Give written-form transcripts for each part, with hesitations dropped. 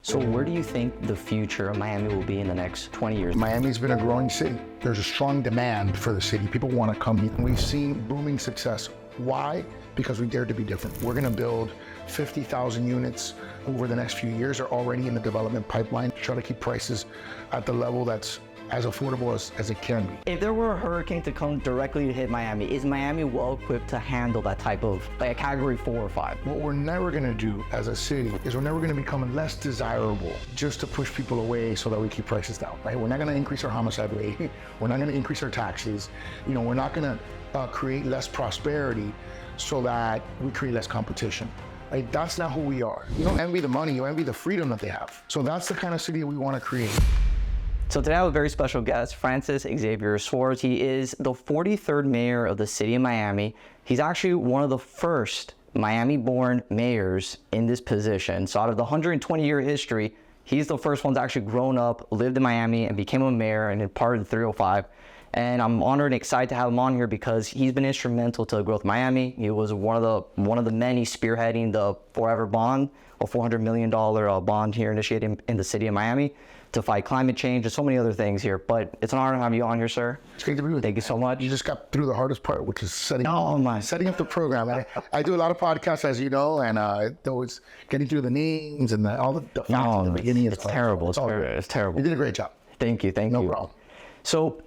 So where do you think the future of Miami will be in the next 20 years? Miami's been a growing city. There's a strong demand for the city. People want to come here. We've seen booming success. Why? Because we dared to be different. We're going to build 50,000 units over the next few years. Are already in the development pipeline. Try to keep prices at the level that's as affordable as it can be. If there were a hurricane to come directly to hit Miami, is Miami well equipped to handle that type of, like a category 4 or 5? What we're never going to do as a city is we're never going to become less desirable just to push people away so that we keep prices down, right? We're not going to increase our homicide rate. We're not going to increase our taxes. We're not going to create less prosperity so that we create less competition. Like, that's not who we are. You don't envy the money, you envy the freedom that they have. So that's the kind of city we want to create. So today I have a very special guest, Francis Xavier Suarez. He is the 43rd mayor of the city of Miami. He's actually one of the first Miami-born mayors in this position. So out of the 120-year history, he's the first one to actually grown up, lived in Miami, and became a mayor and part of the 305. And I'm honored and excited to have him on here because he's been instrumental to the growth of Miami. He was one of the many spearheading the Forever Bond, a $400 million bond here initiated in the city of Miami to fight climate change and so many other things here. But it's an honor to have you on here, sir. It's great to be with you. Thank you so much. You just got through the hardest part, which is setting up the program. I do a lot of podcasts, as you know, and it's getting through the names and all the facts at the beginning. It's terrible. It's terrible. You did a great job. Thank you. No problem. So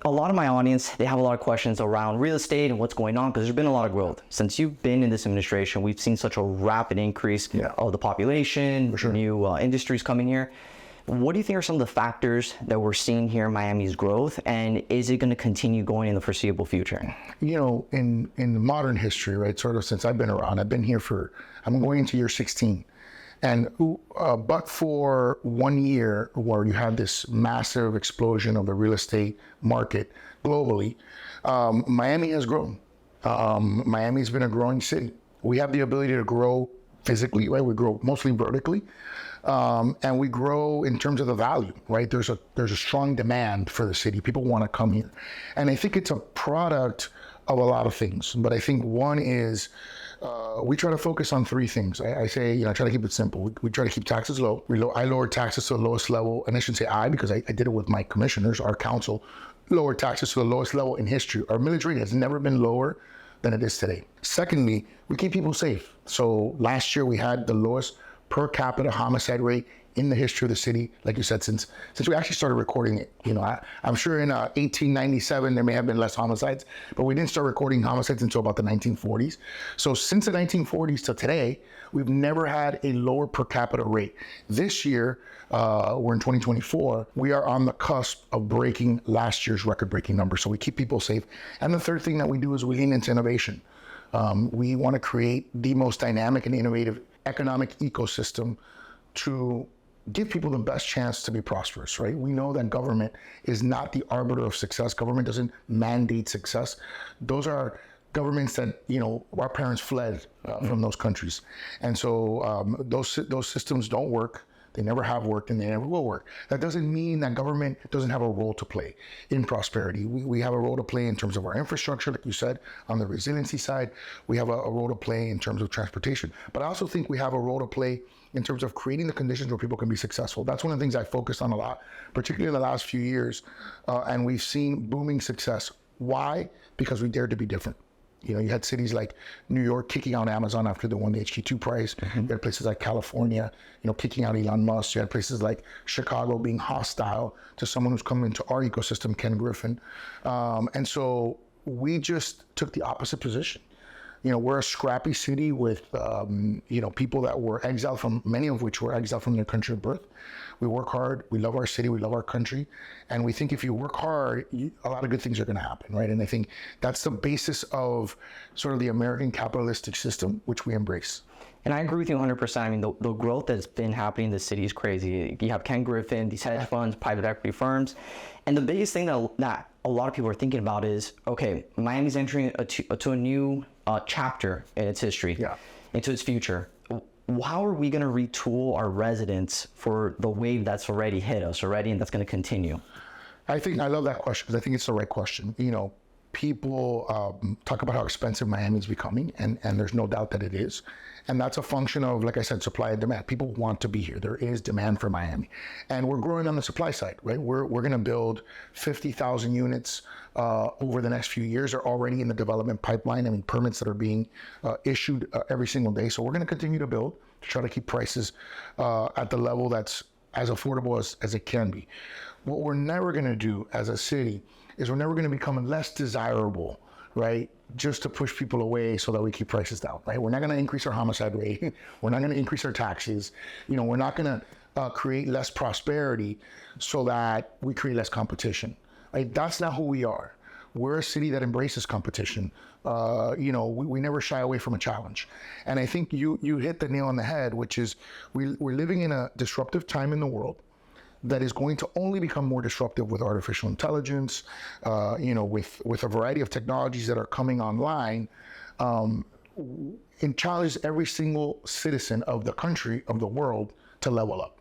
a lot of my audience, they have a lot of questions around real estate and what's going on because there's been a lot of growth. Since you've been in this administration, we've seen such a rapid increase of the population, new industries coming here. What do you think are some of the factors that we're seeing here in Miami's growth, and is it going to continue going in the foreseeable future? In modern history, right, sort of since I've been around, I'm going into year 16. And but for 1 year where you had this massive explosion of the real estate market globally, Miami has grown. Miami's been a growing city. We have the ability to grow physically, right? We grow mostly vertically. And we grow in terms of the value, right? There's a strong demand for the city. People want to come here. And I think it's a product of a lot of things. But I think one is we try to focus on 3 things. I say, try to keep it simple. We try to keep taxes low. I lowered taxes to the lowest level. And I shouldn't say I, because I did it with my commissioners, our council, lowered taxes to the lowest level in history. Our millage rate has never been lower than it is today. Secondly, we keep people safe. So last year we had the lowest per capita homicide rate in the history of the city, like you said, since we actually started recording it. I'm sure in 1897 there may have been less homicides, but we didn't start recording homicides until about the 1940s. So since the 1940s to today, we've never had a lower per capita rate. This year, we're in 2024, we are on the cusp of breaking last year's record-breaking number. So we keep people safe. And the third thing that we do is we lean into innovation. We want to create the most dynamic and innovative economic ecosystem to give people the best chance to be prosperous, right? We know that government is not the arbiter of success. Government doesn't mandate success. Those are governments that, our parents fled from those countries. And so those systems don't work. They never have worked and they never will work. That doesn't mean that government doesn't have a role to play in prosperity. We have a role to play in terms of our infrastructure, like you said, on the resiliency side. We have a role to play in terms of transportation. But I also think we have a role to play in terms of creating the conditions where people can be successful. That's one of the things I focused on a lot, particularly in the last few years. And we've seen booming success. Why? Because we dared to be different. You had cities like New York kicking out Amazon after they won the HQ2 prize. You had places like California, kicking out Elon Musk. You had places like Chicago being hostile to someone who's coming into our ecosystem, Ken Griffin. And so we just took the opposite position. We're a scrappy city with, people that were exiled many of which were exiled from their country of birth. We work hard. We love our city. We love our country. And we think if you work hard, a lot of good things are going to happen, right? And I think that's the basis of sort of the American capitalistic system, which we embrace. And I agree with you 100%. I mean, the growth that's been happening in the city is crazy. You have Ken Griffin, these hedge funds, private equity firms. And the biggest thing that a lot of people are thinking about is, okay, Miami's entering to a new chapter in its history, into its future. How are we going to retool our residents for the wave that's already hit us already and that's going to continue? I love that question because I think it's the right question. people talk about how expensive Miami is becoming, and there's no doubt that it is. And that's a function of, like I said, supply and demand. People want to be here. There is demand for Miami. And we're growing on the supply side, right? We're going to build 50,000 units over the next few years. Are already in the development pipeline. I mean, permits that are being issued every single day. So we're going to continue to build to try to keep prices at the level that's as affordable as it can be. What we're never going to do as a city is we're never going to become less desirable, right? Just to push people away so that we keep prices down, right? We're not going to increase our homicide rate. We're not going to increase our taxes. You know, we're not going to create less prosperity so that we create less competition, right? That's not who we are. We're a city that embraces competition. You know, we never shy away from a challenge. And I think you hit the nail on the head, which is we're living in a disruptive time in the world that is going to only become more disruptive with artificial intelligence, you know, with a variety of technologies that are coming online, and challenge every single citizen of the country, of the world, to level up,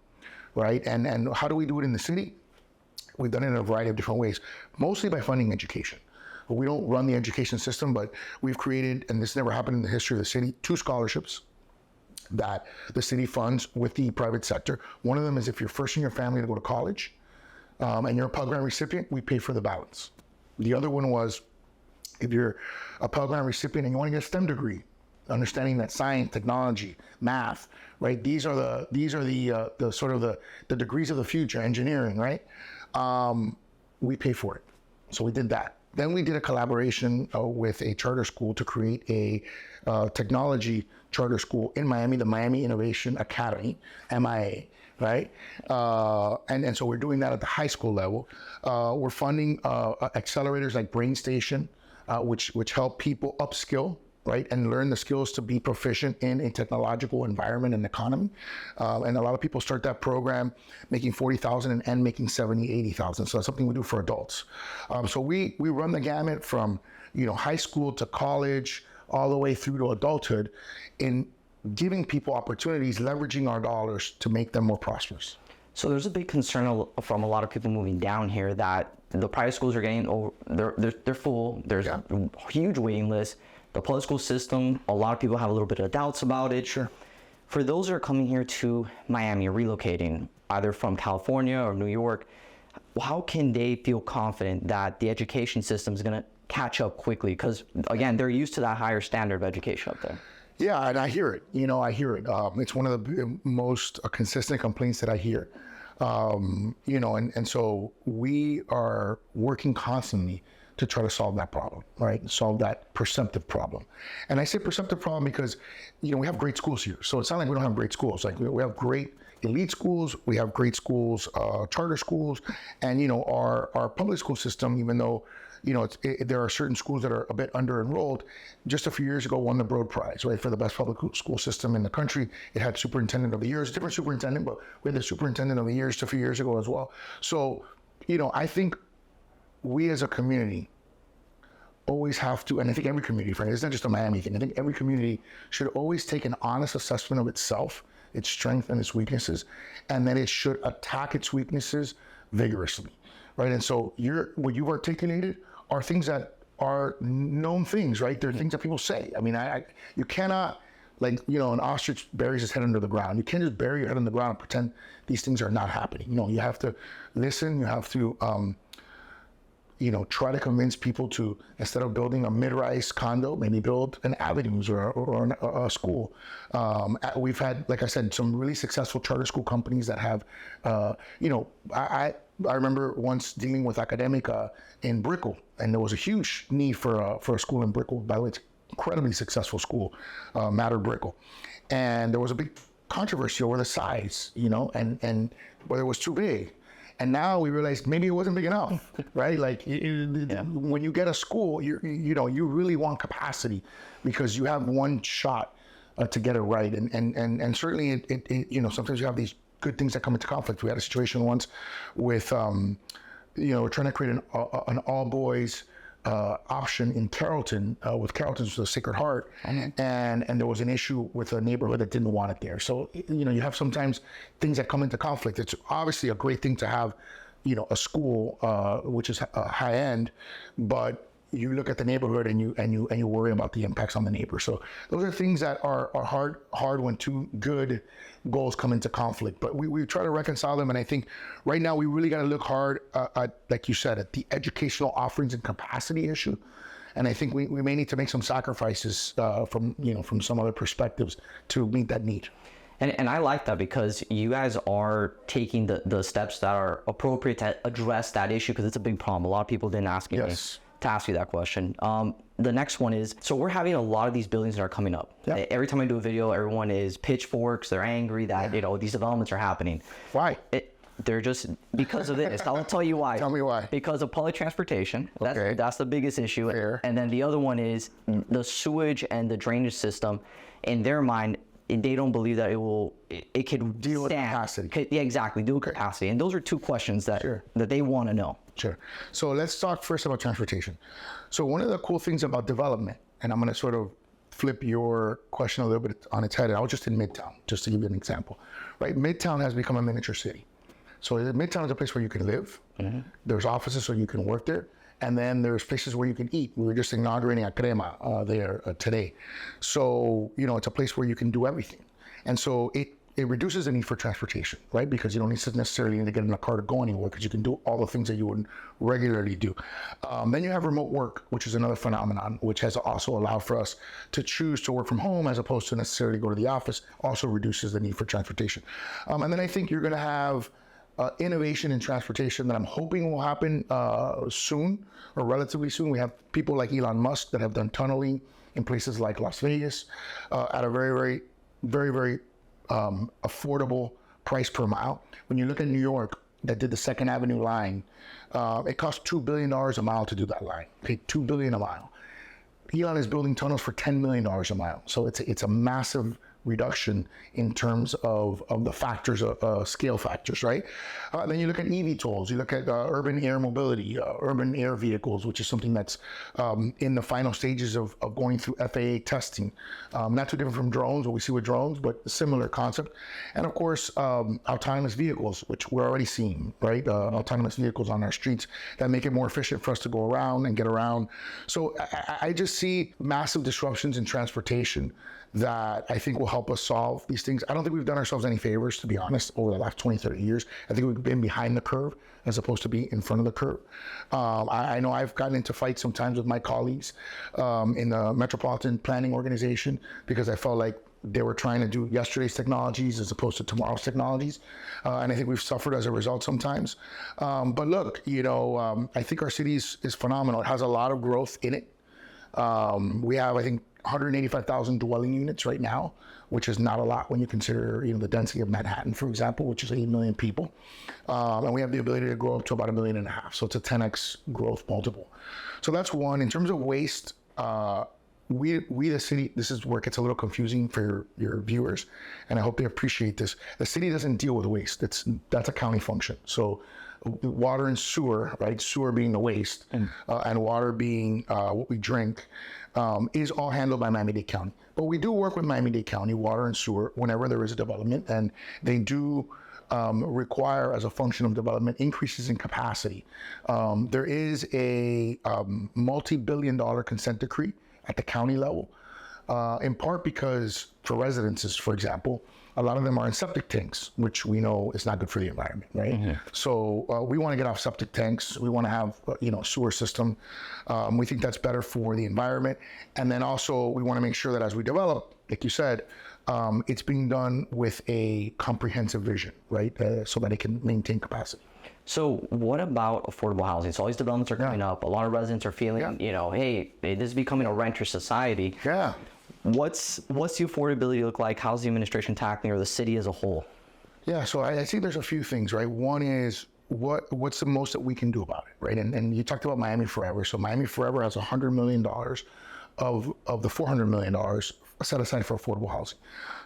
right? And how do we do it in the city? We've done it in a variety of different ways, mostly by funding education. We don't run the education system, but we've created, and this never happened in the history of the city, 2 scholarships that the city funds with the private sector. One of them is if you're first in your family to go to college and you're a Pell Grant recipient, we pay for the balance. The other one was if you're a Pell Grant recipient and you want to get a STEM degree, understanding that science, technology, math, right? These are the sort of the degrees of the future, engineering, right? We pay for it. So we did that. Then we did a collaboration with a charter school to create a technology charter school in Miami, the Miami Innovation Academy, MIA, right? And so we're doing that at the high school level. We're funding accelerators like Brain Station, which help people upskill, right, and learn the skills to be proficient in a technological environment and economy. And a lot of people start that program making 40,000 and end making 70, 80,000. So that's something we do for adults. So we run the gamut from, you know, high school to college, all the way through to adulthood, in giving people opportunities, leveraging our dollars to make them more prosperous. So there's a big concern from a lot of people moving down here that the private schools are getting over, they're full. There's a huge waiting list. The public school system, a lot of people have a little bit of doubts about it. Sure. For those who are coming here to Miami, relocating, either from California or New York, how can they feel confident that the education system is going to catch up quickly? Because, again, they're used to that higher standard of education up there. Yeah, and I hear it. You know, I hear it. It's one of the most consistent complaints that I hear. You know, and so we are working constantly to try to solve that problem, right? Solve that perceptive problem. And I say perceptive problem because, you know, we have great schools here. So it's not like we don't have great schools. Like we have great elite schools, we have great schools, charter schools, and, you know, our public school system, even though, you know, there are certain schools that are a bit under-enrolled, just a few years ago won the Broad Prize, right, for the best public school system in the country. It had Superintendent of the Year, it's a different superintendent, but we had the Superintendent of the Year just a few years ago as well. So, you know, I think we as a community always have to, and I think every community, frankly, it's not just a Miami thing, I think every community should always take an honest assessment of itself, its strengths and its weaknesses, and then it should attack its weaknesses vigorously, right? And so what you've articulated are things that are known things, right? They're things that people say. I mean, you cannot, like, you know, an ostrich buries his head under the ground. You can't just bury your head in the ground and pretend these things are not happening. You know, you have to listen, you have to, you know, try to convince people to, instead of building a mid-rise condo, maybe build an avenues or a school. We've had, like I said, some really successful charter school companies that have, you know, I remember once dealing with Academica in Brickell, and there was a huge need for a school in Brickell. By the way, it's an incredibly successful school, Matter Brickell. And there was a big controversy over the size, you know, and whether it was too big. And now we realized maybe it wasn't big enough, right? Like when you get a school, you know, you really want capacity because you have one shot to get it right. And certainly, you know, sometimes you have these good things that come into conflict. We had a situation once with, you know, we're trying to create an all boys option in Carrollton with Carrollton's the Sacred Heart, and there was an issue with a neighborhood that didn't want it there. So, you know, you have sometimes things that come into conflict. It's obviously a great thing to have, you know, a school which is high end, but you look at the neighborhood and you worry about the impacts on the neighbor. So those are things that are hard when two good goals come into conflict. But we try to reconcile them, and I think right now we really got to look hard at, like you said, at the educational offerings and capacity issue. And I think we may need to make some sacrifices from some other perspectives to meet that need. And I like that because you guys are taking the steps that are appropriate to address that issue, because it's a big problem. A lot of people didn't ask me to ask you that question. The next one is, so we're having a lot of these buildings that are coming up. Yeah. Every time I do a video, everyone is pitchforks. They're angry that these developments are happening. Why? They're just because of this. I'll tell you why. Tell me why. Because of public transportation. That's the biggest issue. Fair. And then the other one is the sewage and the drainage system. In their mind, they don't believe that it could deal with capacity. Yeah, exactly. Deal with capacity. And those are two questions that they want to know. Sure. So let's talk first about transportation. So one of the cool things about development, and I'm going to sort of flip your question a little bit on its head. And I was just in Midtown, just to give you an example, right? Midtown has become a miniature city. So Midtown is a place where you can live. Mm-hmm. There's offices so you can work there. And then there's places where you can eat. We were just inaugurating a Crema there today. So, it's a place where you can do everything. And so it reduces the need for transportation, right? Because you don't necessarily need to get in a car to go anywhere, because you can do all the things that you would regularly do. Then you have remote work, which is another phenomenon, which has also allowed for us to choose to work from home as opposed to necessarily go to the office, also reduces the need for transportation. And then I think you're going to have innovation in transportation that I'm hoping will happen soon, or relatively soon. We have people like Elon Musk that have done tunneling in places like Las Vegas at a very, very, very affordable price per mile. When you look at New York, that did the Second Avenue line, it cost $2 billion a mile to do that line. Paid $2 billion a mile. Elon is building tunnels for $10 million a mile. So it's a massive reduction in terms of the factors, scale factors, right? Then you look at EV tolls, you look at urban air mobility, urban air vehicles, which is something that's in the final stages of going through FAA testing. Not too different from drones, what we see with drones, but a similar concept. And of course, autonomous vehicles, which we're already seeing, right? Autonomous vehicles on our streets that make it more efficient for us to go around and get around. So I just see massive disruptions in transportation that I think will help us solve these things. I don't think we've done ourselves any favors, to be honest, over the last 20, 30 years. I think we've been behind the curve as opposed to be in front of the curve. I know I've gotten into fights sometimes with my colleagues in the Metropolitan Planning Organization because I felt like they were trying to do yesterday's technologies as opposed to tomorrow's technologies. And I think we've suffered as a result sometimes. But look, I think our city is phenomenal. It has a lot of growth in it. We have, I think, 185,000 dwelling units right now, which is not a lot when you consider, the density of Manhattan, for example, which is 8 million people. And we have the ability to grow up to about 1.5 million. So it's a 10x growth multiple. So that's one. In terms of waste, we the city, this is where it gets a little confusing for your viewers, and I hope they appreciate this. The city doesn't deal with waste. That's a county function. So water and sewer, right? Sewer being the waste, and water being what we drink, is all handled by Miami-Dade County. But we do work with Miami-Dade County, water and sewer, whenever there is a development, and they do require, as a function of development, increases in capacity. There is a multi-billion-dollar consent decree at the county level, in part because for residences, for example, a lot of them are in septic tanks, which we know is not good for the environment, right? Mm-hmm. So we want to get off septic tanks. We want to have, sewer system. We think that's better for the environment. And then also we want to make sure that as we develop, like you said, it's being done with a comprehensive vision, right? So that it can maintain capacity. So what about affordable housing? So all these developments are coming up. A lot of residents are feeling, hey, this is becoming a renter society. Yeah. What's the affordability look like? How's the administration tackling, or the city as a whole? Yeah, so I think there's a few things, right? One is what's the most that we can do about it, right? And you talked about Miami Forever. So Miami Forever has $100 million of the $400 million set aside for affordable housing.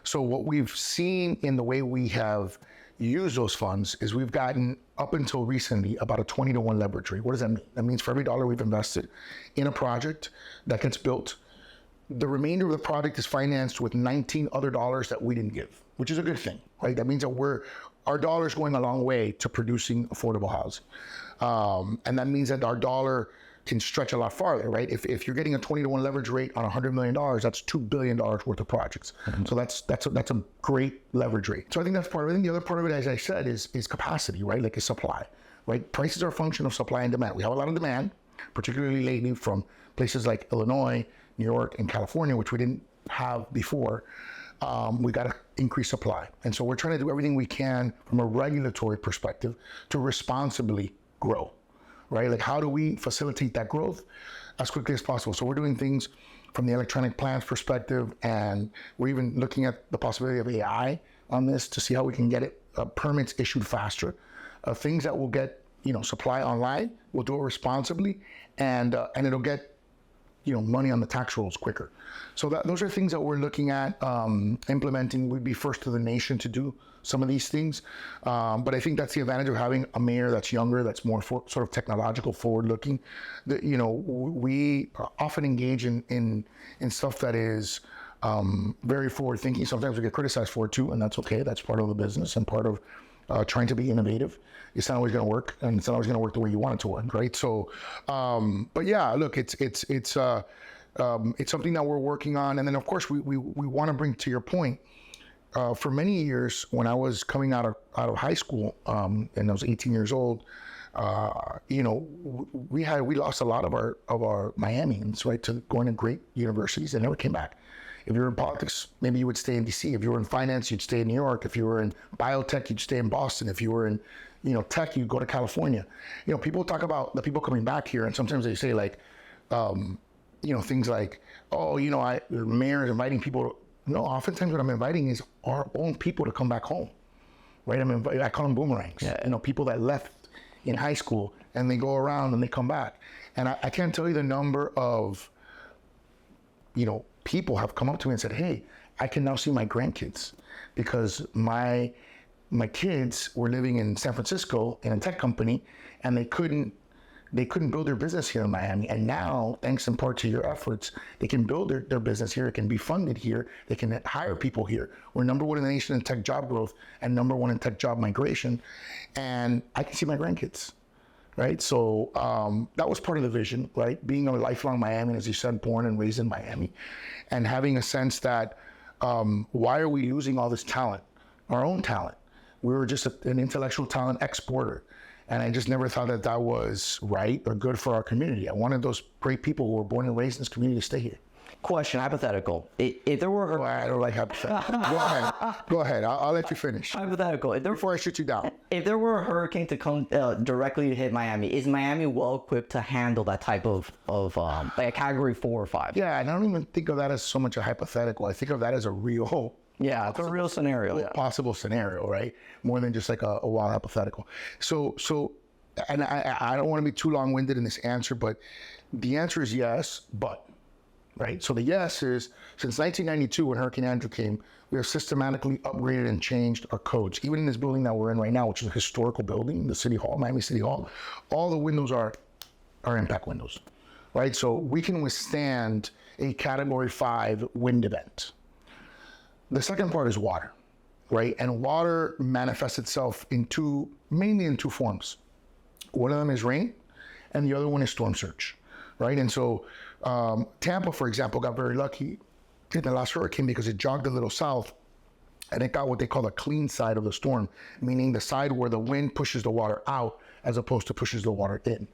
So what we've seen in the way we have used those funds is we've gotten, up until recently, about a 20-to-1 leverage rate. What does that mean? That means for every dollar we've invested in a project that gets built, the remainder of the project is financed with 19 other dollars that we didn't give, which is a good thing, right? That means that our dollar's going a long way to producing affordable housing. And that means that our dollar can stretch a lot farther, right? If you're getting a 20-to-1 leverage rate on $100 million, that's $2 billion worth of projects. So that's a great leverage rate. So I think that's part of it. I think the other part of it, as I said, is capacity, right? Like, is supply, right? Prices are a function of supply and demand. We have a lot of demand, particularly lately from places like Illinois, New York, and California, which we didn't have before. We got to increase supply. And so we're trying to do everything we can from a regulatory perspective to responsibly grow, right? Like, how do we facilitate that growth as quickly as possible? So we're doing things from the electronic plans perspective, and we're even looking at the possibility of AI on this to see how we can get it permits issued faster. Things that will get, supply online, we'll do it responsibly, and it'll get, money on the tax rolls quicker. So those are things that we're looking at implementing. We'd be first to the nation to do some of these things. But I think that's the advantage of having a mayor that's younger, that's more sort of technological, forward-looking. We often engage in stuff that is very forward-thinking. Sometimes we get criticized for it too, and that's okay. That's part of the business and part of trying to be innovative. It's not always going to work, and it's not always going to work the way you want it to work, right? So, but yeah, look, it's something that we're working on, and then of course we want to bring, to your point. For many years, when I was coming out of high school, and I was 18 years old, we lost a lot of our Miamians, right, to going to great universities. They never came back. If you were in politics, maybe you would stay in DC. If you were in finance, you'd stay in New York. If you were in biotech, you'd stay in Boston. If you were in, tech, you'd go to California. People talk about the people coming back here, and sometimes they say like, things like, the mayor is inviting people. No, oftentimes what I'm inviting is our own people to come back home, right? I call them boomerangs. Yeah. People that left in high school and they go around and they come back. And I can't tell you the number of, people have come up to me and said, hey, I can now see my grandkids because my kids were living in San Francisco in a tech company, and they couldn't build their business here in Miami. And now, thanks in part to your efforts, they can build their business here. It can be funded here. They can hire people here. We're number one in the nation in tech job growth and number one in tech job migration. And I can see my grandkids, right? So that was part of the vision, right? Being a lifelong Miamian, as you said, born and raised in Miami, and having a sense that why are we losing all this talent, our own talent? We were just an intellectual talent exporter. And I just never thought that was right or good for our community. I wanted those great people who were born and raised in this community to stay here. Question, hypothetical. If there were... I don't like hypothetical. Go ahead. I'll let you finish. Hypothetical. Before I shoot you down. If there were a hurricane to come directly to hit Miami, is Miami well equipped to handle that type of like a category 4 or 5? Yeah, and I don't even think of that as so much a hypothetical. I think of that as a real... Yeah, it's a real scenario. Possible scenario, right? More than just like a wild hypothetical. So, and I don't want to be too long-winded in this answer, but the answer is yes, but, right? So the yes is, since 1992, when Hurricane Andrew came, we have systematically upgraded and changed our codes. Even in this building that we're in right now, which is a historical building, the City Hall, Miami City Hall, all the windows are impact windows, right? So we can withstand a Category 5 wind event. The second part is water, right? And water manifests itself mainly in two forms. One of them is rain, and the other one is storm surge, right? And so Tampa, for example, got very lucky in the last hurricane because it jogged a little south, and it got what they call the clean side of the storm, meaning the side where the wind pushes the water out as opposed to pushes the water in.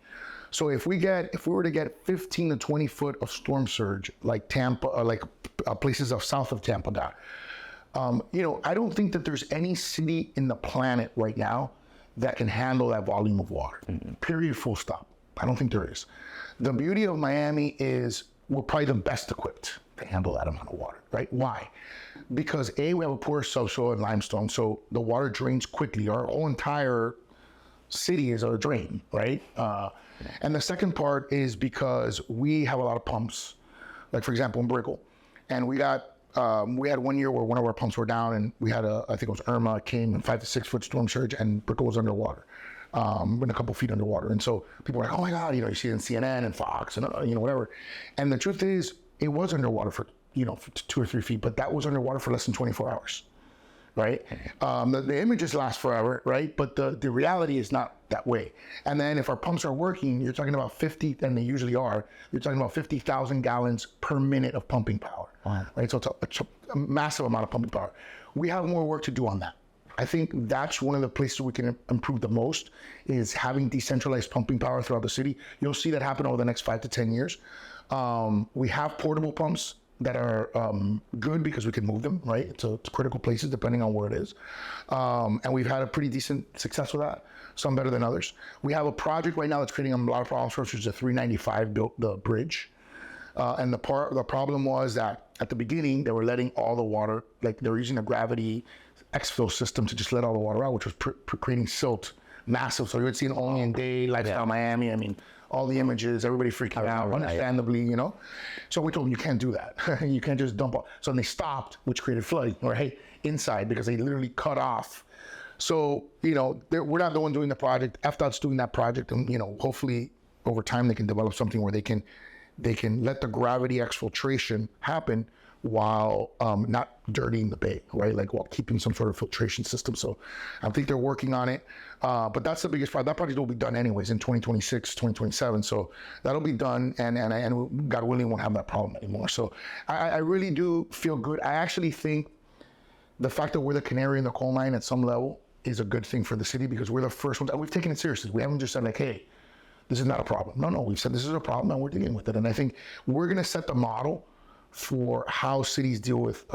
So if we were to get 15 to 20 foot of storm surge, like Tampa, or like places south of Tampa got, I don't think that there's any city in the planet right now that can handle that volume of water. Period, full stop. I don't think there is. The beauty of Miami is we're probably the best equipped to handle that amount of water, right? Why? Because A, we have a poor subsoil and limestone, so the water drains quickly. Our whole entire city is a drain, right? And the second part is because we have a lot of pumps, like for example in Brickell, and we had one year where one of our pumps were down, and we had I think it was Irma, came in 5 to 6 foot storm surge, and Brickell was underwater, been a couple feet underwater. And so people were like, oh my God, you see it in CNN and Fox and whatever. And the truth is, it was underwater for 2 or 3 feet, but that was underwater for less than 24 hours, right? The images last forever, right? But the reality is not that way. And then if our pumps are working, you're talking about 50, and they usually are, you're talking about 50,000 gallons per minute of pumping power, right? So it's a massive amount of pumping power. We have more work to do on that. I think that's one of the places we can improve the most, is having decentralized pumping power throughout the city. You'll see that happen over the next 5 to 10 years. We have portable pumps that are good because we can move them, right, to critical places depending on where it is. And we've had a pretty decent success with that, some better than others. We have a project right now that's creating a lot of problems for us, which is a 395 built the bridge. And the problem was that at the beginning, they were letting all the water, like they were using a gravity exfil system to just let all the water out, which was creating silt, massive. So you would see it only in day, lifestyle Miami. I mean, all the images, everybody freaking out, understandably, you know. So we told them, you can't do that. You can't just dump all. So then they stopped, which created flooding, right, inside, because they literally cut off. So, you know, we're not the one doing the project. FDOT's doing that project, and, you know, hopefully over time they can develop something where they can let the gravity exfiltration happen while not dirtying the bay, right? Like while keeping some sort of filtration system. So I think they're working on it. But that's the biggest part. That project will be done anyways in 2026, 2027. So that'll be done, and God willing, won't have that problem anymore. So I really do feel good. I actually think the fact that we're the canary in the coal mine at some level is a good thing for the city, because we're the first ones, and we've taken it seriously. We haven't just said like, hey, this is not a problem. No, we've said this is a problem and we're dealing with it. And I think we're going to set the model for how cities deal with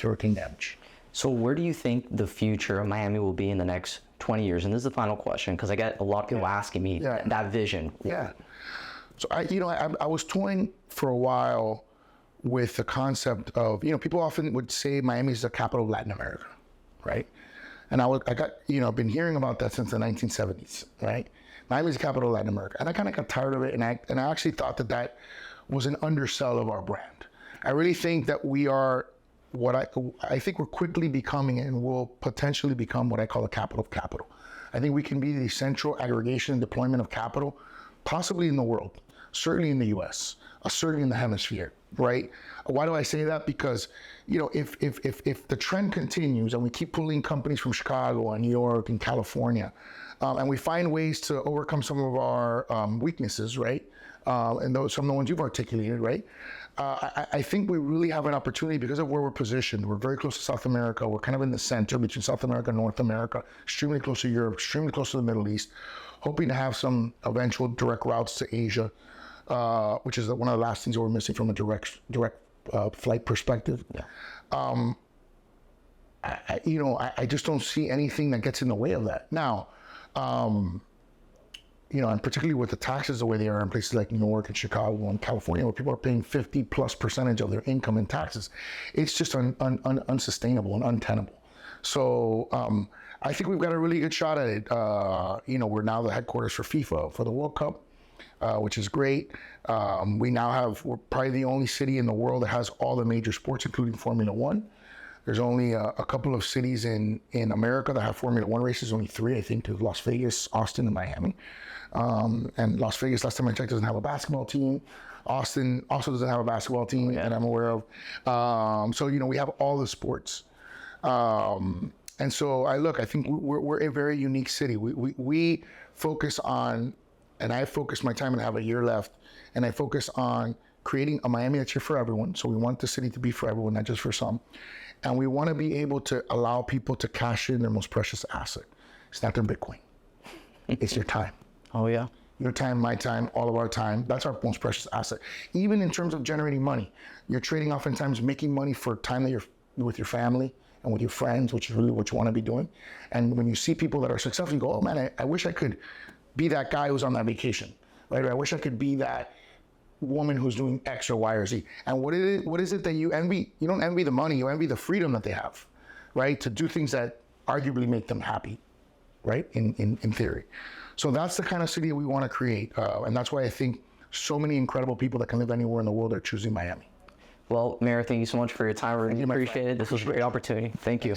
hurricane damage. So where do you think the future of Miami will be in the next 20 years? And this is the final question, because I get a lot of people asking me that vision. Yeah. So I was toying for a while with the concept of, people often would say Miami is the capital of Latin America, right? And I've been hearing about that since the 1970s, right? Miami is the capital of Latin America. And I kind of got tired of it. And I actually thought that was an undersell of our brand. I really think that we are I think we're quickly becoming, and will potentially become, what I call the capital of capital. I think we can be the central aggregation and deployment of capital, possibly in the world, certainly in the US, certainly in the hemisphere, right? Why do I say that? Because, if the trend continues and we keep pulling companies from Chicago and New York and California, and we find ways to overcome some of our weaknesses, right? And those, some of the ones you've articulated, right? I think we really have an opportunity because of where we're positioned. We're very close to South America. We're kind of in the center between South America and North America, extremely close to Europe, extremely close to the Middle East, hoping to have some eventual direct routes to Asia, which is one of the last things that we're missing from a direct flight perspective. Yeah. I just don't see anything that gets in the way of that. Now, and particularly with the taxes the way they are in places like New York and Chicago and California, where people are paying 50+% of their income in taxes, it's just unsustainable and untenable. So I think we've got a really good shot at it. We're now the headquarters for FIFA for the World Cup, which is great. We're probably the only city in the world that has all the major sports, including Formula One. There's only a couple of cities in America that have Formula One races, only 3, I think, to Las Vegas, Austin, and Miami. And Las Vegas, last time I checked, doesn't have a basketball team. Austin also doesn't have a basketball team that I'm aware of. So we have all the sports. And so I think we're a very unique city. We focus on, and I focus my time, and I have a year left, and I focus on creating a Miami that's here for everyone. So we want the city to be for everyone, not just for some. And we want to be able to allow people to cash in their most precious asset. It's not their Bitcoin. It's your time. Oh, yeah. Your time, my time, all of our time. That's our most precious asset. Even in terms of generating money, you're trading oftentimes making money for time that you're with your family and with your friends, which is really what you want to be doing. And when you see people that are successful, you go, oh man, I wish I could be that guy who's on that vacation, right? Or I wish I could be that woman who's doing X or Y or Z. And what is it that you envy? You don't envy the money, you envy the freedom that they have, right? To do things that arguably make them happy, right? In theory. So that's the kind of city we want to create. And that's why I think so many incredible people that can live anywhere in the world are choosing Miami. Well, Mayor, thank you so much for your time. I really appreciate it. This was a great opportunity. Thank you.